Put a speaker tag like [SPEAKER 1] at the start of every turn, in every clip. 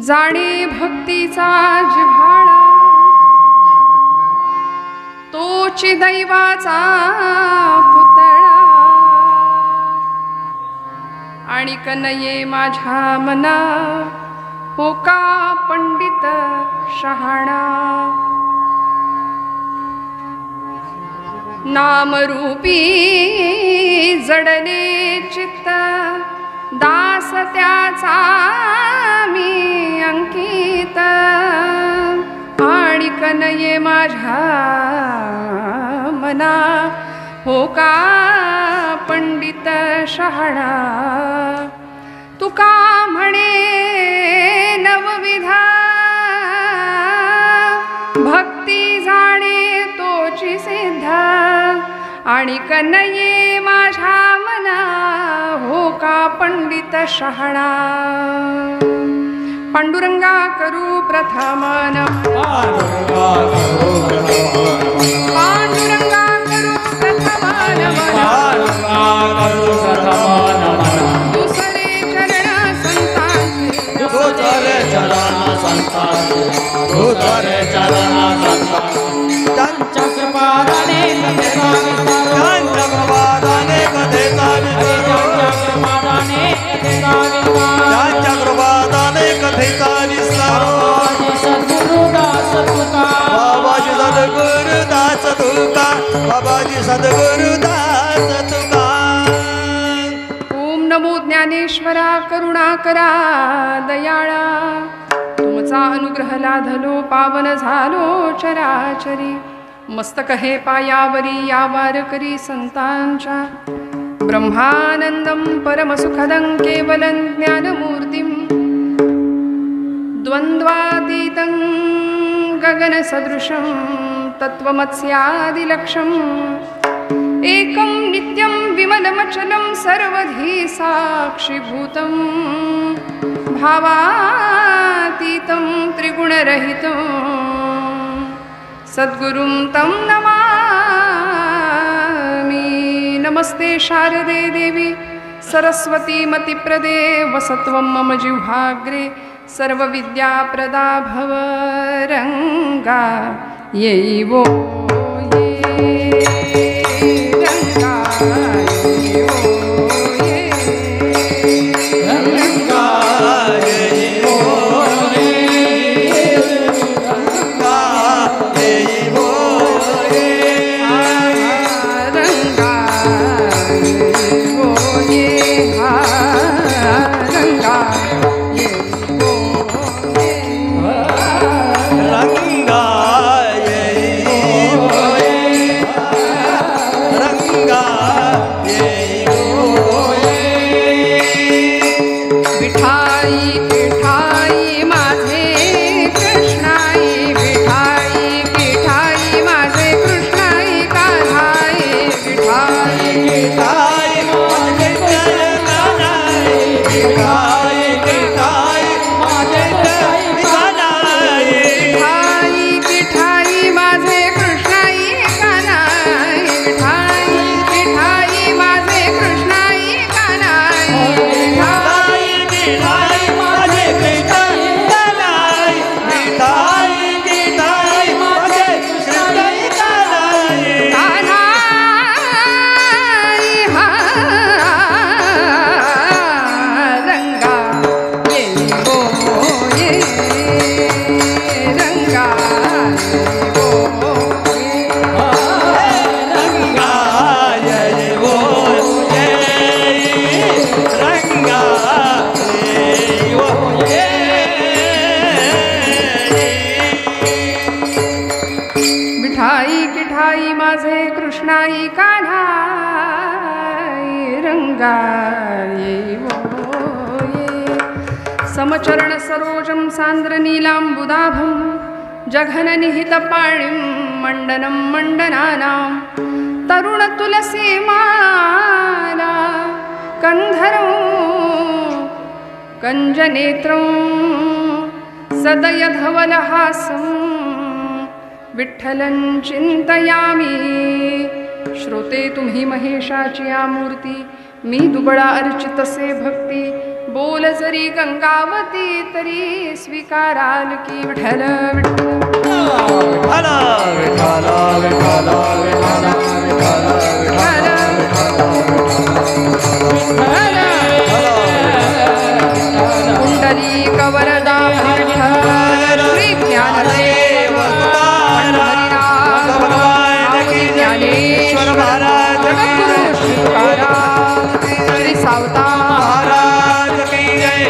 [SPEAKER 1] जाणे भक्तीचा जिव्हाळा, तोची दैवाचा पुतळा, आणि कनये माझ्या मना हो का पंडित शहाणा. नामरूपी जडले चित्त, दास त्याचा मी अंकित, आणि कनये माझ्या मना हो का पंडित शहाणा. तुका म्हणे नवविधा, भक्ती जाणे तोची सिद्ध, आणि कनये माझ्या मना हो का पंडित शहाणा. पांडुरंगा करू प्रथम नमन, पांडुरंगा करू प्रथम नमन, दुसरे चरण संतांचे,
[SPEAKER 2] दुसरे चरण संतांचे, दुसरे चरण संतांचे. त्यांच्या कृपादाने कथेचा विस्तार, त्यांच्या कृपादाने कथेचा विस्तार, त्यांच्या कृपादाने कथेचा विस्तार. बाबाजी सद्गुरुदास तुका, बाबाजी सद्गुरुदास तुका.
[SPEAKER 1] ओम नमो ज्ञानेश्वरा, करुणाकरा दयाळा, तुमचा अनुग्रह लाधलो पावन झालो चराचरी. मस्तक हे पायावरी या वारकरी संतांच्या, ब्रह्मानंदं परमसुखदं केवलं ज्ञानमूर्तिं, द्वन्द्वातीतं गगनसदृशं तत्त्वमस्यादिलक्ष्यम्, एकं नित्यं विमलमचलं सर्वधी साक्षिभूतं, भावातीतं त्रिगुणरहितं सद्गुरुं तं नमामि. नमस्ते शारदे देवी सरस्वती मतिप्रदे, वसत्वं मम जिह्वाग्रे, सर्वविद्याप्रदा भव. रंगा येवो ये, रंगा येवो ये,
[SPEAKER 2] रंगा येवो ये, रंगा येवो ये,
[SPEAKER 1] रंगा येवो ये, रंगा येवो ये.
[SPEAKER 2] रंगा येवो ये, रंगा येवो ये.
[SPEAKER 1] विठाई विठाई माझे कृष्णाई, विठाई विठाई माझे कृष्णाई कान्हाई, विठाई
[SPEAKER 2] विठाई माझे जय कान्हाई, विठाई विठाई माझे जय कान्हाई.
[SPEAKER 1] विठाई विठाई माझे कृष्णाई कान्हाई, विठाई विठाई माझे कृष्णाई कान्हाई,
[SPEAKER 2] विठाई विठाई माझे कृष्णाई कान्हाई, विठाई विठाई माझे कृष्णाई कान्हाई.
[SPEAKER 1] कान्हाई हा रंगा येवो ये, रंगा येवो ये.
[SPEAKER 2] रंगा येवो ये, रंगा येवो ये.
[SPEAKER 1] विठाई किठाई माझे कृष्णाई कान्हाई, रंगा येवो ये. समचरण सरोजं सान्द्र नीलाम्बुदाभं, जघन निहित पाणिं मण्डनं मण्डनानां, तरुण तुलसी माला कंधरं कंजनेत्रं, सदय धवलहासं विठ्ठलं चिंतयामी. श्रोते तुम्ही महेशाची आमूर्ती, मी दुबळा अर्चितसे भक्ती, बोल बोल जरी गंगावती तरी स्वीकाराल की विठ्ठल विठ्ठल
[SPEAKER 2] विठ्ठल विठ्ठल विठ्ठल विठ्ठल
[SPEAKER 1] कुंडली कवरदा विठ्ठल श्री ज्ञानदेव तुकाराम भगवान की ज्ञानेश्वर महाराज जगद्गुरु श्री तुकाराम श्री सावता
[SPEAKER 2] महाराज की जय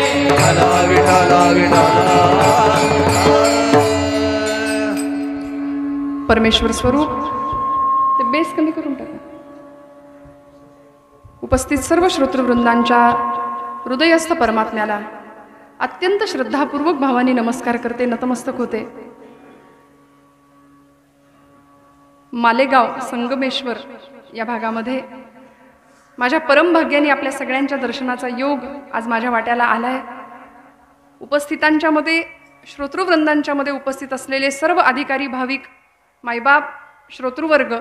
[SPEAKER 2] विठ्ठल विठ्ठल
[SPEAKER 1] परमेश्वर स्वरूप ते बेस कमी करून टाका. उपस्थित सर्व श्रोतृवृंदांच्या हृदयस्थ परमात्म्याला अत्यंत श्रद्धापूर्वक भावाने नमस्कार करते, नतमस्तक होते. मालेगाव संगमेश्वर या भागामध्ये माझ्या परमभाग्याने आपल्या सगळ्यांच्या दर्शनाचा योग आज माझ्या वाट्याला आलाय. उपस्थितांच्या मध्ये, श्रोतृवृंदांच्या मध्ये उपस्थित असलेले सर्व अधिकारी, भाविक, मायबाप, श्रोतृवर्ग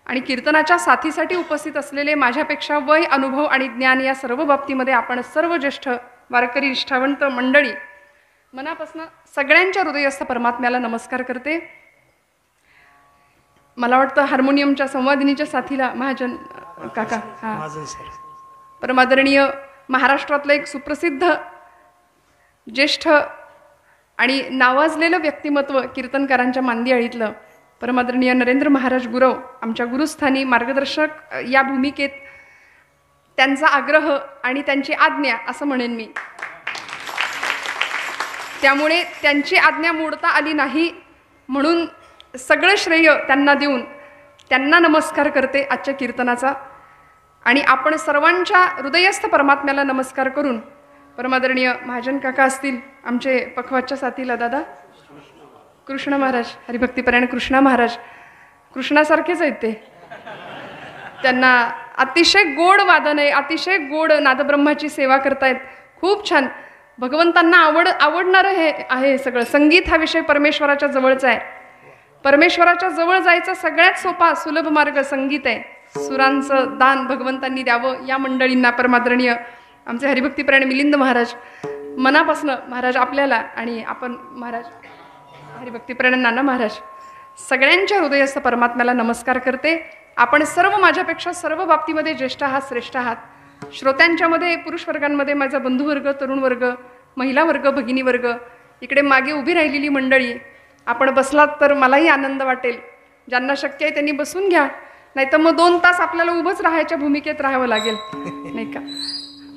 [SPEAKER 1] आणि कीर्तनाच्या साथीसाठी उपस्थित असलेले माझ्यापेक्षा वय, अनुभव आणि ज्ञान या सर्व बाबतीमध्ये आपण सर्व ज्येष्ठ वारकरी निष्ठावंत मंडळी मनापासून सगळ्यांच्या हृदयस्थ परमात्म्याला नमस्कार करते. मला वाटतं हार्मोनियमच्या संवादिनीच्या साथीला महाजन काका, हा परमादरणीय महाराष्ट्रातलं एक सुप्रसिद्ध ज्येष्ठ आणि नावाजलेलं व्यक्तिमत्व कीर्तनकारांच्या मांदियाळीतलं परमादरणीय नरेंद्र महाराज गुरव आमच्या गुरुस्थानी मार्गदर्शक या भूमिकेत, त्यांचा आग्रह आणि त्यांची आज्ञा असं म्हणेन मी. त्यामुळे त्यांची आज्ञा मोडता आली नाही म्हणून सगळं श्रेय त्यांना देऊन त्यांना नमस्कार करते आजच्या कीर्तनाचा. आणि आपण सर्वांच्या हृदयस्थ परमात्म्याला नमस्कार करून परमादरणीय महाजन काका असतील, आमचे पखवाजच्या साथीला दादा कृष्ण महाराज, हरिभक्तीपरायण कृष्णा महाराज, कृष्णासारखेच आहेत ते. त्यांना अतिशय गोड वादन आहे, अतिशय गोड नादब्रह्माची सेवा करतायत. खूप छान, भगवंतांना आवडणारं हे आहे सगळं. संगीत हा विषय परमेश्वराच्या जवळचा आहे. परमेश्वराच्या जवळ जायचा सगळ्यात सोपा सुलभ मार्ग संगीत आहे. सुरांचं दान भगवंतांनी द्यावं या मंडळींना परमादरणीय आमचे हरिभक्तीपरायण मिलिंद महाराज मनापासून महाराज आपल्याला आणि आपण महाराज हरिभक्तीपरायण नाना महाराज सगळ्यांच्या हृदयस्थ परमात्म्याला नमस्कार करते. आपण सर्व माझ्यापेक्षा सर्व बाबतीमध्ये ज्येष्ठ आहात, श्रेष्ठ आहात. श्रोत्यांच्यामध्ये, पुरुष वर्गांमध्ये माझा बंधुवर्ग, तरुण वर्ग, महिला वर्ग, भगिनी वर्ग, इकडे मागे उभी राहिलेली मंडळी, आपण बसलात तर मलाही आनंद वाटेल. ज्यांना शक्य आहे त्यांनी बसून घ्या, नाहीतर मग 2 तास आपल्याला उभंच राहायच्या भूमिकेत राहावं लागेल, नाही का.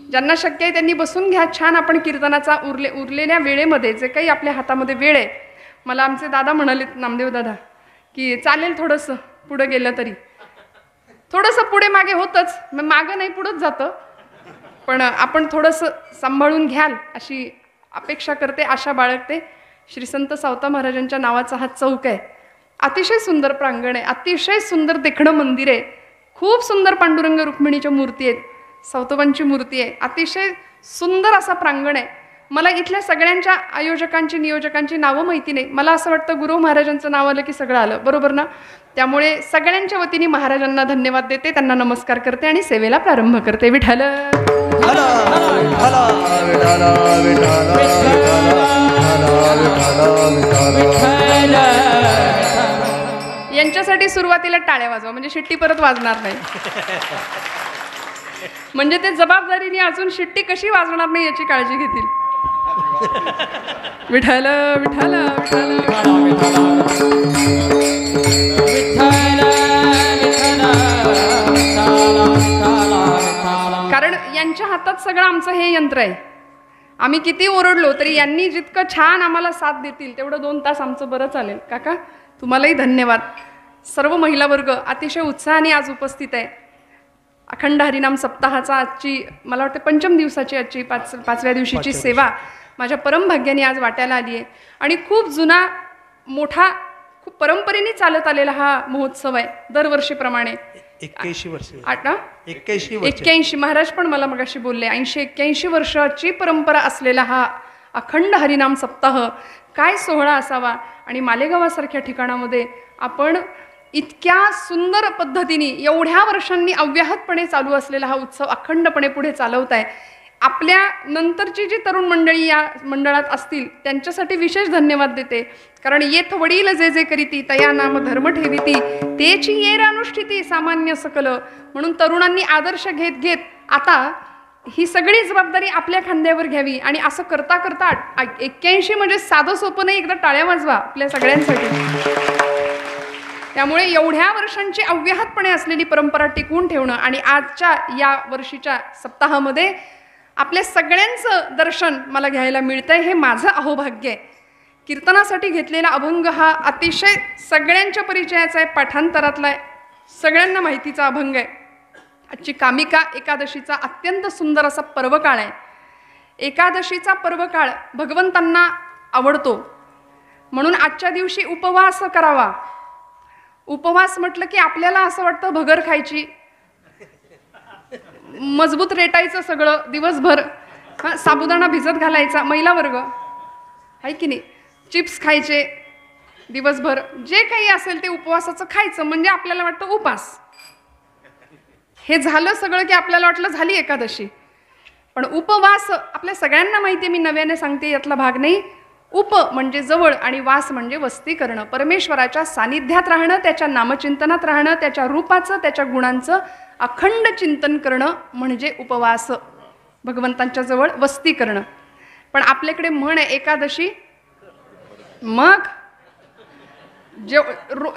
[SPEAKER 1] ज्यांना शक्य आहे त्यांनी बसून घ्या. छान आपण कीर्तनाचा उरलेल्या वेळेमध्ये जे काही आपल्या हातामध्ये वेळ आहे, मला आमचे दादा म्हणाले, नामदेव दादा, की चालेल थोडंसं पुढं गेलं तरी. थोडंसं पुढे मागे होतंच, मग मागं नाही पुढंच जातं, पण आपण थोडंसं सांभाळून घ्याल अशी अपेक्षा करते, आशा बाळगते. श्री संत सावता महाराजांच्या नावाचा हा चौक आहे. अतिशय सुंदर प्रांगण आहे, अतिशय सुंदर देखणं मंदिर आहे. खूप सुंदर पांडुरंग रुक्मिणीच्या मूर्ती आहेत, सावतोबांची मूर्ती आहे. अतिशय सुंदर असा प्रांगण आहे. मला इथल्या सगळ्यांच्या आयोजकांची, नियोजकांची नावं माहिती नाही. मला असं वाटतं गुरु महाराजांचं नाव आलं की सगळं आलं, बरोबर ना. त्यामुळे सगळ्यांच्या वतीने महाराजांना धन्यवाद देते, त्यांना नमस्कार करते आणि सेवेला प्रारंभ करते. विठ्ठल यांच्यासाठी सुरुवातीला टाळ्या वाजवा, म्हणजे शिट्टी परत वाजणार नाही. म्हणजे ते जबाबदारीने अजून शिट्टी कशी वाजणार नाही याची काळजी घेतील. विठ्ठल विठ्ठल कारण यांच्या हातात सगळं आमचं हे यंत्र आहे. आम्ही किती ओरडलो तरी यांनी जितकं छान आम्हाला साथ देतील तेवढं 2 तास आमचं बरं चालेल. काका तुम्हालाही धन्यवाद. सर्व महिला वर्ग अतिशय उत्साहाने आज उपस्थित आहे. अखंड हरिनाम सप्ताहाचा आजची मला वाटतं 5म दिवसाची आजची 5व्या दिवशीची सेवा माझ्या परमभाग्याने आज वाट्याला आली आहे. आणि खूप जुना मोठा खूप परंपरेने चालत आलेला हा महोत्सव आहे. दरवर्षीप्रमाणे
[SPEAKER 2] 81 वर्ष
[SPEAKER 1] 81 महाराज पण मला मगाशी बोलले 80-81 वर्षाची परंपरा असलेला हा अखंड हरिनाम सप्ताह काय सोहळा असावा. आणि मालेगावासारख्या ठिकाणामध्ये आपण इतक्या सुंदर पद्धतीने एवढ्या वर्षांनी अव्याहतपणे चालू असलेला हा उत्सव अखंडपणे पुढे चालवत आहे. आपल्या नंतरची जी तरुण मंडळी या मंडळात असतील त्यांच्यासाठी विशेष धन्यवाद देते. कारण येथ वडील जे जे करीती तया नाम धर्म ठेविती तेची येर अनुष्ठिती सामान्य सकल. म्हणून तरुणांनी आदर्श घेत घेत आता ही सगळी जबाबदारी आपल्या खांद्यावर घ्यावी. आणि असं करता करता 81 म्हणजे साधं सोपं नाही. एकदा टाळ्या वाजवा आपल्या सगळ्यांसाठी. त्यामुळे एवढ्या वर्षांची अव्याहतपणे असलेली परंपरा टिकवून ठेवणं आणि आजच्या या वर्षीच्या सप्ताहामध्ये आपल्या सगळ्यांचं दर्शन मला घ्यायला मिळतंय हे माझं अहोभाग्य आहे. कीर्तनासाठी घेतलेला अभंग हा अतिशय सगळ्यांच्या परिचयाचा आहे, पाठांतरातला आहे, सगळ्यांना माहितीचा अभंग आहे. आजची कामिका एकादशीचा अत्यंत सुंदर असा पर्वकाळ आहे. एकादशीचा पर्वकाळ भगवंतांना आवडतो म्हणून आजच्या दिवशी उपवास करावा. उपवास म्हटलं की आपल्याला असं वाटतं भगर खायची, मजबूत रेटायचं सगळं दिवसभर, साबुदाणा भिजत घालायचा, महिला वर्ग आहे की नाही, चिप्स खायचे दिवसभर, जे काही असेल ते उपवासाचं खायचं म्हणजे आपल्याला वाटतं उपास. हे झालं सगळं की आपल्याला वाटलं झाली एकादशी. पण उपवास आपल्या सगळ्यांना माहिती आहे, मी नव्याने सांगते, यातला भाग नाही. उप म्हणजे जवळ आणि वास म्हणजे वस्ती करणं, परमेश्वराच्या सानिध्यात राहणं, त्याच्या नामचिंतनात राहणं, त्याच्या रूपाचं त्याच्या गुणांचं अखंड चिंतन करणं म्हणजे उपवास, भगवंतांच्या जवळ वस्ती करणं. पण आपल्याकडे म्हण आहे एकादशी, मग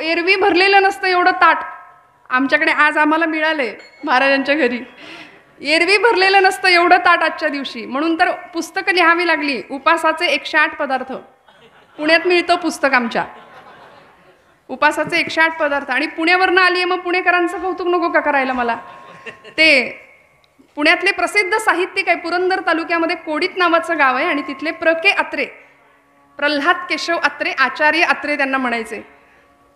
[SPEAKER 1] एरवी भरलेलं नसतं एवढं ताट. आमच्याकडे आज आम्हाला मिळालंय महाराजांच्या घरी, एरवी भरलेलं नसतं एवढं ताट आजच्या दिवशी. म्हणून तर पुस्तकं लिहावी लागली, उपासाचे 108 पदार्थ. पुण्यात मिळतं पुस्तक आमच्या, उपासाचे 108 पदार्थ. आणि पुण्यावरनं आली आहे, मग पुणेकरांचं कौतुक नको का करायला मला. ते पुण्यातले प्रसिद्ध साहित्यिक आहे, पुरंदर तालुक्यामध्ये कोडीत नावाचं गाव आहे आणि तिथले के अत्रे, प्रल्हाद केशव अत्रे, आचार्य अत्रे त्यांना म्हणायचे.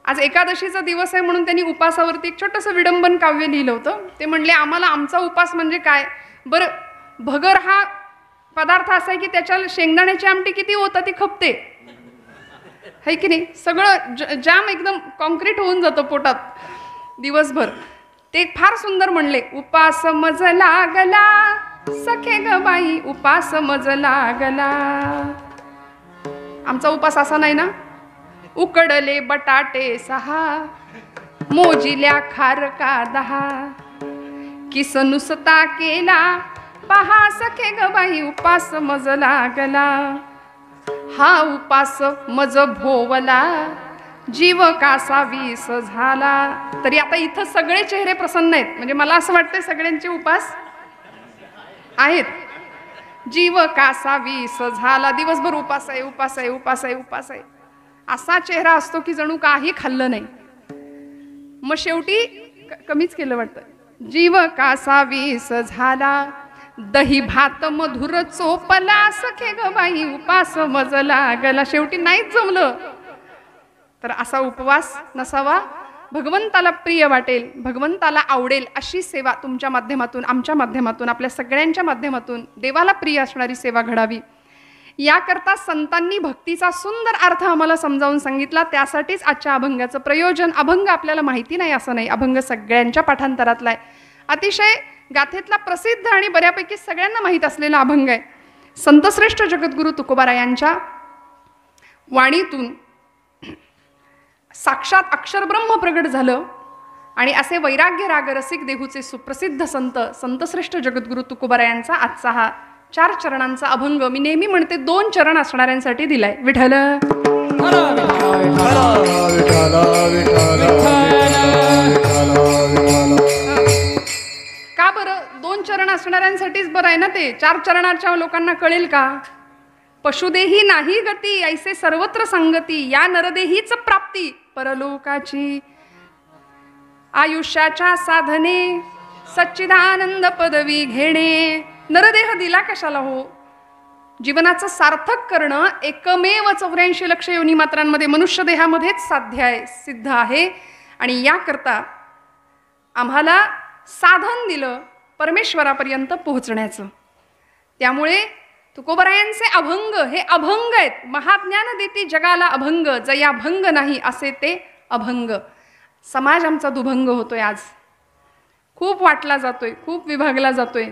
[SPEAKER 1] आज एकादशीचा दिवस आहे म्हणून त्यांनी उपासावरती एक छोटंसं विडंबन काव्य लिहिलं होतं. ते म्हणले, आम्हाला आमचा उपास म्हणजे काय बरं, भगर हा पदार्थ असा आहे की त्याच्या शेंगदाण्याची आमटी किती होता ती खपते, है की नाही, सगळं जाम एकदम कॉन्क्रीट होऊन जातं पोटात दिवसभर. ते फार सुंदर म्हणले, उपास मज लागला सखे ग बाई, उपास मज लागला. आमचा उपास असा नाही ना, उकडले बटाटे 6, मोजिल्या खारका 10, किस नुसता केला पहा सखे ग बाई, उपास मज लागला. हा उपास मज भोवला, जीव कासा विस झाला. तरी आता इथं सगळे चेहरे प्रसन्न आहेत, म्हणजे मला असं वाटतं सगळ्यांचे उपास आहेत. जीव कासा विस झाला, दिवसभर उपास आहे उपास आहे उपास आहे उपास आहे, असा चेहरा असतो की जणू काही खाल्लं नाही. मग शेवटी कमीच केलं वाटतं. जीव कासा विस झाला, दही भात मधुर चोपला सखे ग बाई, उपास मज लागला. शेवटी नाहीच जमलं. तर असा उपवास नसावा, भगवंताला प्रिय वाटेल, भगवंताला आवडेल अशी सेवा तुमच्या माध्यमातून, आमच्या माध्यमातून, आपल्या सगळ्यांच्या माध्यमातून देवाला प्रिय असणारी सेवा घडावी. याकरता संतांनी भक्तीचा सुंदर अर्थ आम्हाला समजावून सांगितला. त्यासाठीच आजच्या अभंगाचं प्रयोजन. अभंग आपल्याला माहिती नाही असं नाही, अभंग सगळ्यांच्या पाठांतरातला आहे. अतिशय गाथेतला प्रसिद्ध आणि बऱ्यापैकी सगळ्यांना माहीत असलेला अभंग आहे. संतश्रेष्ठ जगद्गुरु तुकोबारायांच्या वाणीतून साक्षात अक्षरब्रह्म प्रगट झालं आणि असे वैराग्य राग रसिक देहूचे सुप्रसिद्ध संत संतश्रेष्ठ जगद्गुरु तुकोबारायांचा आजचा हा 4 चरणांचा अभंग मी नेहमी म्हणते 2 चरण असणाऱ्यांसाठी दिलाय. विठ्ठल का बरं 2 चरण असणाऱ्यांसाठीच बरं आहे ना ते. 4 चरणाच्या लोकांना कळेल का. पशुदेही नाही गती, ऐसे सर्वत्र संगती, या नरदेहीच प्राप्ती परलोकाची. आयुष्याच्या साधने सच्चिदानंद पदवी घेणे. नरदेह दिला कशाला हो. जीवनाचं सार्थक करणं एकमेव 84 लक्ष योनी मात्रांमध्ये मनुष्य देहामध्येच साध्य आहे, सिद्ध आहे. आणि याकरता आम्हाला साधन दिलं परमेश्वरापर्यंत पोहोचण्याचं. त्यामुळे तुकोबारायांचे अभंग हे अभंग आहेत. महाज्ञान देती जगाला अभंग, जया भंग नाही असे ते अभंग. समाज आमचा दुभंग होतोय आज, खूप वाटला जातोय, खूप विभागला जातोय.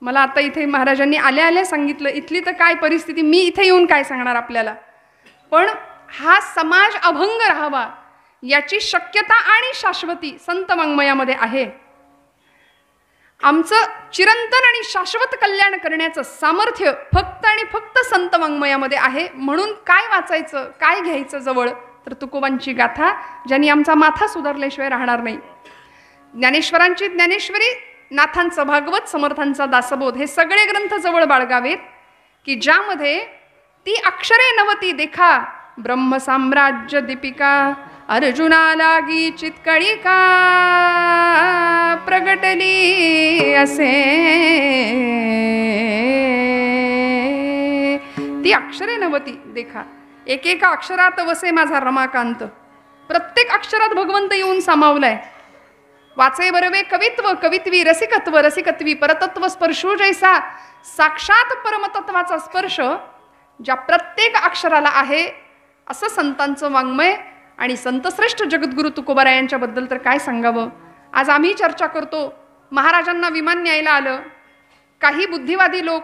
[SPEAKER 1] मला आता इथे महाराजांनी आल्या आल्या सांगितलं, इथली तर काय परिस्थिती, मी इथे येऊन काय सांगणार आपल्याला. पण हा समाज अभंग राहावा याची शक्यता आणि शाश्वती संत वाङ्मयामध्ये आहे. आमचं चिरंतन आणि शाश्वत कल्याण करण्याचं सामर्थ्य फक्त आणि फक्त संत वाङ्मयामध्ये आहे. म्हणून काय वाचायचं, काय घ्यायचं जवळ, तर तुकोबांची गाथा, ज्यांनी आमचा माथा सुधारल्याशिवाय राहणार नाही. ज्ञानेश्वरांची ज्ञानेश्वरी, नाथांचं भागवत, समर्थांचा दासबोध, हे सगळे ग्रंथ जवळ बाळगावेत की ज्यामध्ये ती अक्षरे नवती देखा, ब्रह्मसाम्राज्य दीपिका, अर्जुना लागी चित्कळिका, प्रगटली असे. ती अक्षरे नवती देखा, एकेका अक्षरात वसे माझा रमाकांत. प्रत्येक अक्षरात भगवंत येऊन सामावलाय. वाचे बरवे कवित्व, कवित्वी रसिकत्व, रसिकत्वी परतत्व, स्पर्शो जैसा. साक्षात परमतत्वाचा स्पर्श ज्या प्रत्येक अक्षराला आहे असं संतांचं वाङ्मय. आणि संतश्रेष्ठ जगद्गुरु तुकोबारायांच्याबद्दल तर काय सांगावं. आज आम्ही चर्चा करतो, महाराजांना विमान न्यायला आलं. काही बुद्धिवादी लोक,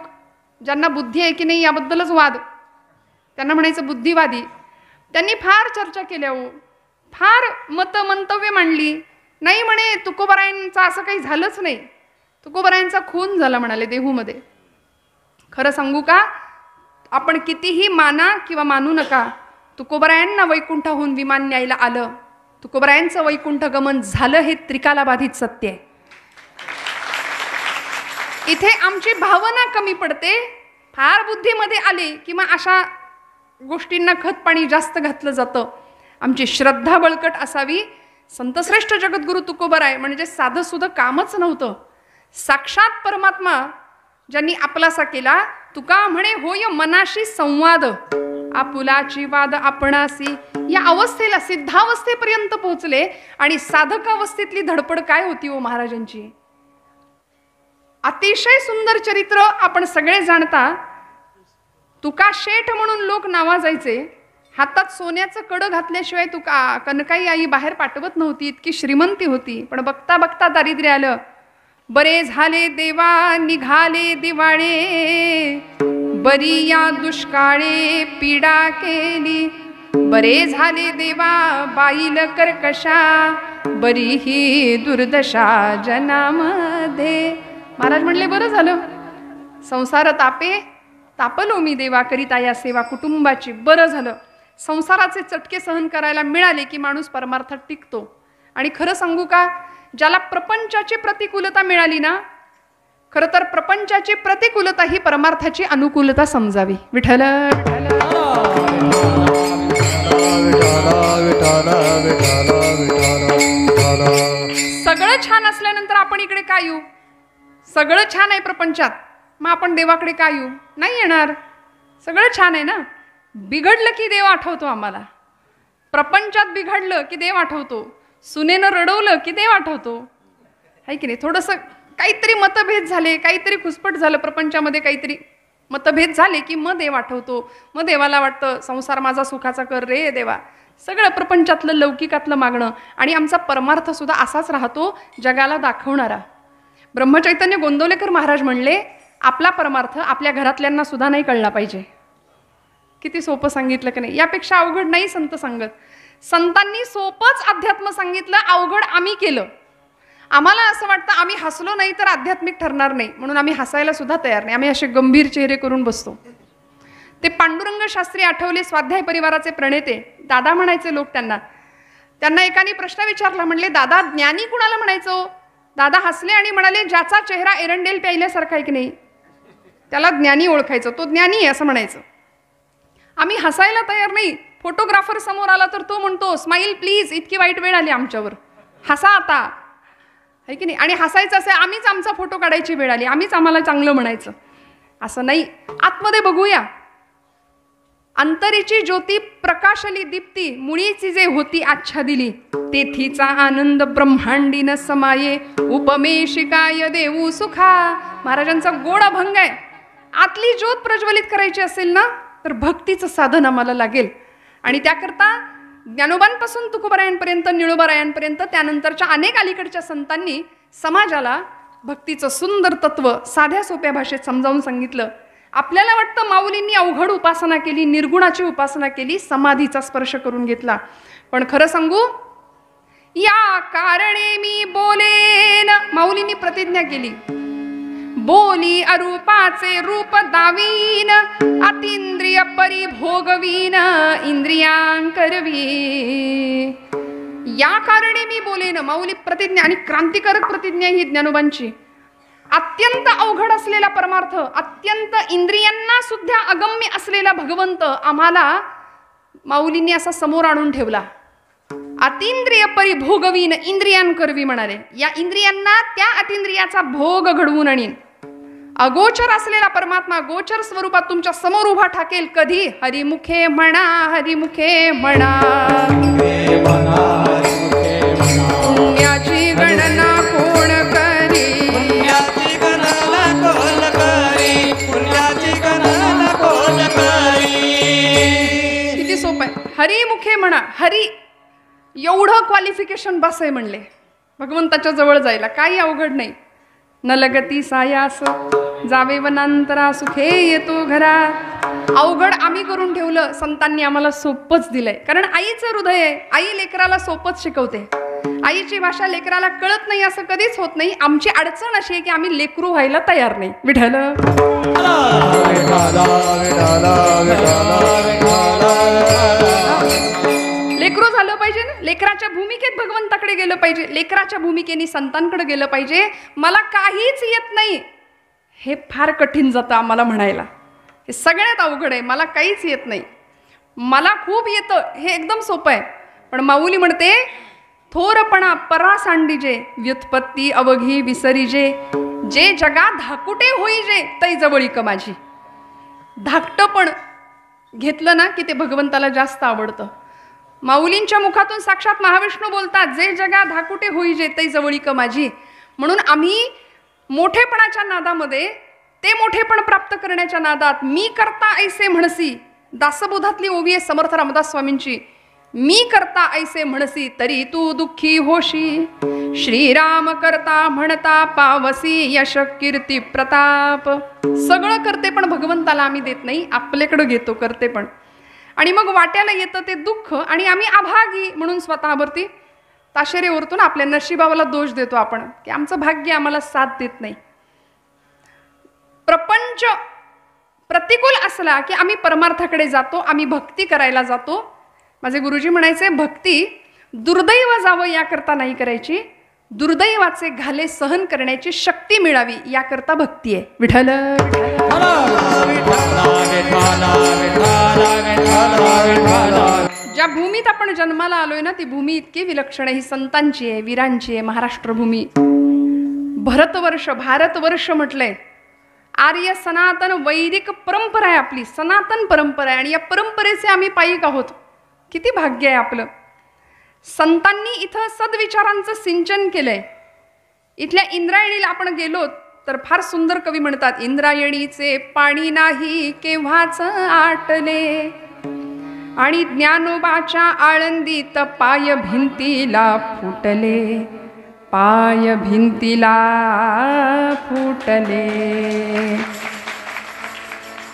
[SPEAKER 1] ज्यांना बुद्धी आहे की नाही याबद्दलच वाद, त्यांना म्हणायचं बुद्धिवादी, त्यांनी फार चर्चा केल्या, फार मंतव्य मांडली. नाही म्हणे तुकोबारायांचं असं काही झालंच नाही, तुकोबारायांचा खून झाला म्हणाले देहूमध्ये. खरं सांगू का, आपण कितीही माना किंवा मानू नका, तुकोबारायांना वैकुंठाहून विमान न्यायला आलं, तुकोबारायांचं वैकुंठ गमन झालं, हे त्रिकालाबाधित सत्य आहे. इथे आमची भावना कमी पडते. फार बुद्धीमध्ये आली किंवा अशा गोष्टींना खत पाणी जास्त घातलं जातं. आमची श्रद्धा बळकट असावी. संतश्रेष्ठ जगद्गुरु तुकोबाराय म्हणजे साधं सुधं कामच नव्हतं. साक्षात परमात्मा ज्यांनी आपलासा केला. तुका म्हणे होय मनाशी संवाद, आपुलाची वाद आपणासी. या अवस्थेला, सिद्धावस्थेपर्यंत पोहोचले. आणि साधकावस्थेतली धडपड काय होती हो महाराजांची. अतिशय सुंदर चरित्र आपण सगळे जाणता. तुका शेठ म्हणून लोक नावाजायचे. हातात सोन्याचं कडं घातल्याशिवाय तुका कनकाई आई बाहेर पाठवत नव्हती, इतकी श्रीमंती होती. पण बघता बघता दारिद्र्य आलं. बरे झाले देवा निघाले दिवाळे, बरी या दुष्काळे पीडा केली. बरे झाले देवा बाईल कर्कशा, बरी ही दुर्दशा जनामध्ये. महाराज म्हणले बरं झालं, संसार तापे तापलो मी देवा करिता या सेवा कुटुंबाची. बरं झालं, संसाराचे चटके सहन करायला मिळाले की माणूस परमार्थात टिकतो. आणि खरं सांगू का, ज्याला प्रपंचाची प्रतिकूलता मिळाली ना, खरं तर प्रपंचाची प्रतिकूलता ही परमार्थाची अनुकूलता समजावी. विठ्ठल सगळं छान असल्यानंतर आपण इकडे काय येऊ. सगळं छान आहे प्रपंचात, मग आपण देवाकडे काय येऊ. नाही येणार. सगळं छान आहे ना. बिघडलं की देव आठवतो आम्हाला. प्रपंचात बिघडलं की देव आठवतो. सुनेनं रडवलं की देव आठवतो, आहे की नाही. थोडंसं काहीतरी मतभेद झाले, काहीतरी खुसपट झालं प्रपंचामध्ये, काहीतरी मतभेद झाले की मग देव आठवतो. मग देवाला वाटतं संसार माझा सुखाचा कर रे देवा. सगळं प्रपंचातलं लौकिकातलं मागणं. आणि आमचा परमार्थ सुद्धा असाच राहतो, जगाला दाखवणारा. ब्रह्मचैतन्य गोंदवलेकर महाराज म्हणले, आपला परमार्थ आपल्या घरातल्यांना सुद्धा नाही कळला पाहिजे. किती सोपं सांगितलं की नाही. यापेक्षा अवघड नाही संत सांगत. संतांनी सोपंच अध्यात्म सांगितलं, अवघड आम्ही केलं. आम्हाला असं वाटतं आम्ही हसलो नाही तर आध्यात्मिक ठरणार नाही, म्हणून आम्ही हसायला सुद्धा तयार नाही. आम्ही असे गंभीर चेहरे करून बसतो. ते पांडुरंग शास्त्री आठवले, स्वाध्याय परिवाराचे प्रणेते. दादा म्हणायचे लोक त्यांना. त्यांना एकाने प्रश्न विचारला, म्हणले दादा ज्ञानी कुणाला म्हणायचो. दादा हसले आणि म्हणाले, ज्याचा चेहरा एरंडेल प्यायल्यासारखा आहे की नाही त्याला ज्ञानी ओळखायचं, तो ज्ञानी आहे असं म्हणायचं. आम्ही हसायला तयार नाही. फोटोग्राफर समोर आला तर तो म्हणतो स्माईल प्लीज, इतकी वाईट वेळ आली आमच्यावर, हसा आता, आहे की नाही. आणि हसायचं असे, आम्हीच आमचा फोटो काढायची वेळ आली, आम्हीच आम्हाला चांगलं म्हणायचं, असं नाही. आतमध्ये बघूया. अंतरीची ज्योती प्रकाशली दीप्ती, मुळीची जे होती आच्छादिली, तेथीचा आनंद ब्रह्मांडी न समाये, उपमेशिकाय देऊ सुखा. महाराजांचा गोड अभंग आहे. आतली ज्योत प्रज्वलित करायची असेल ना तर भक्तीचं साधन आम्हाला लागेल. आणि त्याकरता ज्ञानोबांपासून तुकोबारायांपर्यंत, निळोबारायांपर्यंत, त्यानंतरच्या अनेक अलीकडच्या संतांनी समाजाला भक्तीचं सुंदर तत्व साध्या सोप्या भाषेत समजावून सांगितलं. आपल्याला वाटतं माऊलींनी अवघड उपासना केली, निर्गुणाची उपासना केली, समाधीचा स्पर्श करून घेतला. पण खरं सांगू, या कारणे मी बोलेन, माऊलींनी प्रतिज्ञा केली. बोली अरूपाचे रूप दावीन, अतींद्रिय परिभोगवीन, इंद्रियांकरवी. या कारणे मी बोलेन, माऊली प्रतिज्ञा, आणि क्रांतिकारक प्रतिज्ञा ही ज्ञानोबांची. अत्यंत अवघड असलेला परमार्थ, अत्यंत इंद्रियांना सुद्धा अगम्य असलेला भगवंत आम्हाला माऊलींनी असा समोर आणून ठेवला. अतींद्रिय परिभोगवीन, इंद्रियांकरवी म्हणाले. या इंद्रियांना त्या अतींद्रियाचा भोग घडवून आणीन. अगोचर असलेला परमात्मा गोचर स्वरूपात तुमच्या समोर उभा ठाकेल. कधी? हरिमुखे म्हणा, हरिमुखे म्हणा. पुण्याची गणना कोण करी,
[SPEAKER 2] पुण्याची गणना कोण करी, पुण्याची गणना कोण करी.
[SPEAKER 1] किती सोपं आहे. हरिमुखे म्हणा. हरी एवढं क्वालिफिकेशन बस आहे म्हणले भगवंताच्या जवळ जायला. काही अवघड नाही. न लगती सायास जावे वनांतरा, सुखे येतो घरात. अवघड आम्ही करून ठेवलं, संतांनी आम्हाला सोपंच दिलंय. कारण आईचं हृदय आहे. आई लेकराला सोपंच शिकवते. आईची भाषा लेकराला कळत नाही असं कधीच होत नाही. आमची अडचण अशी आहे की आम्ही लेकरू व्हायला तयार नाही. विठ्ठल लेकरू झालं पाहिजे ना. लेकराच्या भूमिकेत भगवंताकडे गेलं पाहिजे, लेकराच्या भूमिकेने संतांकडे गेलं पाहिजे. मला काहीच येत नाही हे फार कठीण जातं आम्हाला म्हणायला. हे सगळ्यात अवघड आहे. मला काहीच येत नाही, मला खूप येतं, हे एकदम सोपं आहे. पण माऊली म्हणते, थोरपणा परा सांडीजे, व्युत्पत्ती अवघी विसरीजे, जे जगा धाकुटे होईजे, तै जवळीक माझी. धाकटं पण घेतलं ना की ते भगवंताला जास्त आवडतं. माऊलींच्या मुखातून साक्षात महाविष्णू बोलतात, जे जगा धाकुटे होईजे, तै जवळीक माझी. म्हणून आम्ही मोठेपणाच्या नादामध्ये, ते मोठेपण प्राप्त करण्याच्या नादात, मी करता ऐसे म्हणसी, दासबोधातली ओवी आहे समर्थ रामदास स्वामींची. मी करता ऐसे म्हणसी, तरी तू दुःखी होशी. श्रीराम करता म्हणता पावसी, यश कीर्ती प्रताप. सगळं करते पण भगवंताला आम्ही देत नाही, आपल्याकडं घेतो करते पण. आणि मग वाट्याला येतं ते दुःख, आणि आम्ही अभागी म्हणून स्वतःवरती ताशेरे ओरतून आपल्या नशिबाला दोष देतो आपण, की आमचं भाग्य आम्हाला साथ देत नाही. प्रपंच प्रतिकूल असला की आम्ही परमार्थाकडे जातो, आम्ही भक्ती करायला जातो. माझे गुरुजी म्हणायचे, भक्ती दुर्दैव जावं याकरता नाही करायची, दुर्दैवाचे घाले सहन करण्याची शक्ती मिळावी याकरता भक्ती आहे. विठ्ठल ज्या भूमीत आपण जन्माला आलोय ना, ती भूमी इतकी विलक्षण आहे. ही संतांची आहे, वीरांची आहे. महाराष्ट्र भूमी, भरतवर्ष, भारतवर्ष म्हटलंय. आर्य सनातन वैदिक परंपरा आहे आपली, सनातन परंपरा आहे. आणि या परंपरेचे आम्ही पायिक आहोत. किती भाग्य आहे आपलं. संतांनी इथं सद्विचारांचं सिंचन केलंय. इथल्या इंद्रायणीला आपण गेलो तर फार सुंदर कवी म्हणतात, इंद्रायणीचे पाणी नाही केव्हाच आटले, आणि ज्ञानोबाच्या आळंदीत पाय भिंतीला फुटले, पाय भिंतीला फुटले.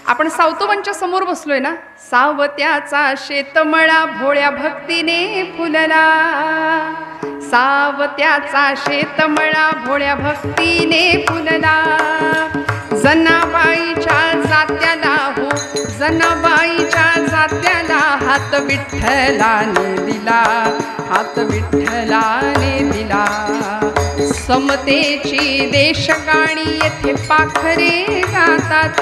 [SPEAKER 1] आपण सावतोबांच्या समोर बसलोय ना. सावत्याचा शेतमळा भोळ्या भक्तीने फुलला, सावत्याचा शेतमळा भोळ्या भक्तीने फुलला. जनाबाईच्या जात्याला हो, जनाबाईच्या जात्याला हात विठ्ठलाने दिला, हात विठ्ठलाने दिला. समतेची देशगाणी येथे पाखरे गातात,